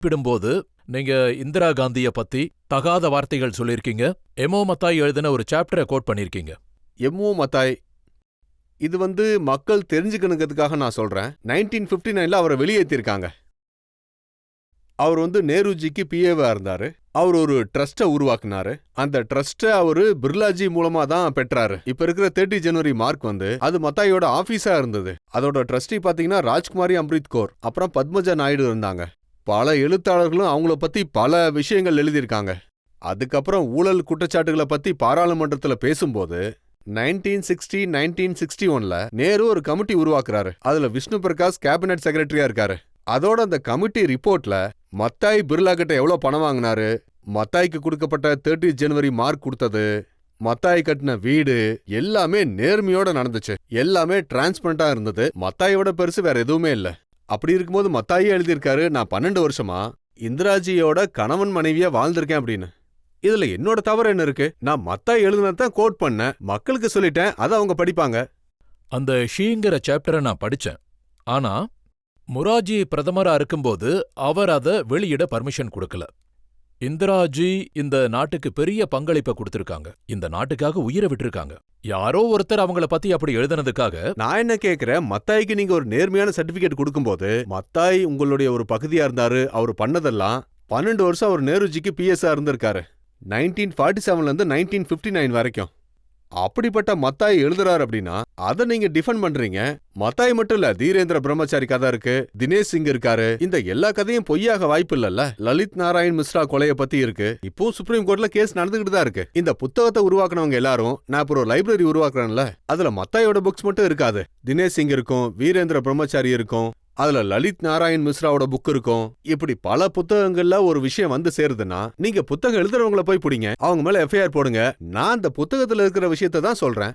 குறிப்பிடும்போது நீங்க இந்திரா காந்திய பத்தி தகாத வார்த்தைகள் சொல்லிருக்கீங்க. எமோ மத்தாய் எழுதின ஒரு சாப்டரை கோட் பண்ணிருக்கீங்க. எம்ஓ மத்தாய் இது மக்கள் தெரிஞ்சுக்கணுங்கிறதுக்காக நான் சொல்றேன். 1959ல அவரை வெளியேற்றிருக்காங்க. அவர் நேருஜிக்கு பிஏவா இருந்தாரு. அவர் ஒரு ட்ரஸ்ட்டை உருவாக்குனாரு. அந்த ட்ரஸ்ட்டை அவரு பிர்லாஜி மூலமா தான் பெற்றாரு. இப்ப இருக்கிற 30 ஜனவரி மார்க் அது மத்தாயோட ஆபீஸா இருந்தது. அதோட ட்ரஸ்டி பாத்தீங்கன்னா ராஜ்குமாரி அம்ரித் கௌர், அப்புறம் பத்மஜா நாயுடு இருந்தாங்க. பல எழுத்தாளர்களும் அவங்கள பத்தி பல விஷயங்கள் எழுதியிருக்காங்க. அதுக்கப்புறம் ஊழல் குற்றச்சாட்டுகளை பத்தி பாராளுமன்றத்துல பேசும்போது 1960 1961ல நேரு ஒரு கமிட்டி உருவாக்குறாரு. அதுல விஷ்ணு பிரகாஷ் கேபினட் செக்ரட்டரியா இருக்காரு. அதோட அந்த கமிட்டி ரிப்போர்ட்ல மத்தாய் பிர்லா கிட்ட எவ்வளவு பணம் வாங்கினாரு, மத்தாய்க்கு கொடுக்கப்பட்ட 30 ஜனவரி மார்க் கொடுத்தது, மத்தாய் கட்டின வீடு எல்லாமே நேர்மையோட நடந்துச்சு. எல்லாமே டிரான்ஸ்பரண்டா இருந்தது. மத்தாயோட பெருசு வேற எதுவுமே இல்ல. அப்படி இருக்கும்போது மத்தாயே எழுதியிருக்காரு, நான் 12 வருஷமா இந்திராஜியோட கணவன் மனைவியா வாழ்ந்திருக்கேன் அப்படின்னு. இதுல என்னோட தவறு என்ன இருக்கு? நான் மத்தாய் எழுதுனதான் கோட் பண்ணேன், மக்களுக்கு சொல்லிட்டேன், அதை அவங்க படிப்பாங்க. அந்த ஷீங்கிற சாப்டரை நான் படிச்சேன். ஆனா முராஜி பிரதமரா இருக்கும்போது அவர் அத வெளியிட பர்மிஷன் கொடுக்கல. இந்திராஜி இந்த நாட்டுக்கு பெரிய பங்களிப்பை கொடுத்திருக்காங்க. இந்த நாட்டுக்காக உயிரை விட்டிருக்காங்க. யாரோ ஒருத்தர் அவங்கள பத்தி அப்படி எழுதுனதுக்காக நான் என்ன கேக்குறேன், மத்தாய்க்கு நீங்க ஒரு நேர்மையான சர்டிபிகேட் கொடுக்கும்போது மத்தாய் உங்களுடைய ஒரு பகுதியா இருந்தாரு. அவர் பண்ணதெல்லாம் 12 வருஷம் அவர் நேருஜிக்கு பிஎஸ்ஆ இருந்திருக்காரு. 1947ல இருந்து 1959 வரைக்கும். அப்படிப்பட்ட மத்தாய் எழுதுறாரு அப்படின்னா அதை நீங்க டிஃபெண்ட் பண்றீங்க. மத்தாய் மட்டும் இல்ல, தீரேந்திர பிரம்மச்சாரி கதை இருக்கு, தினேஷ் சிங் இருக்காரு. இந்த எல்லா கதையும் பொய்யாக வாய்ப்பு இல்லல்ல. லலித் நாராயண் மிஸ்ரா கொலைய பத்தி இருக்கு. இப்போ சுப்ரீம் கோர்ட்ல கேஸ் நடந்துகிட்டு தான் இருக்கு. இந்த புத்தகத்தை உருவாக்குனவங்க எல்லாரும், நான் இப்போ ஒரு லைப்ரரி உருவாக்குறேன்ல, அதுல மத்தாயோட புக்ஸ் மட்டும் இருக்காது. தினேஷ் சிங் இருக்கும், வீரேந்திர பிரம்மச்சாரி இருக்கும், அதுல லலித் நாராயண் மிஸ்ராவோட புக் இருக்கும். இப்படி பல புத்தகங்கள்ல ஒரு விஷயம் சேருதுன்னா நீங்க புத்தகம் எழுதுறவங்கள போய் பிடிங்க, அவங்க மேல எஃப்ஐஆர் போடுங்க. நான் அந்த புத்தகத்துல இருக்கிற விஷயத்தை தான் சொல்றேன்.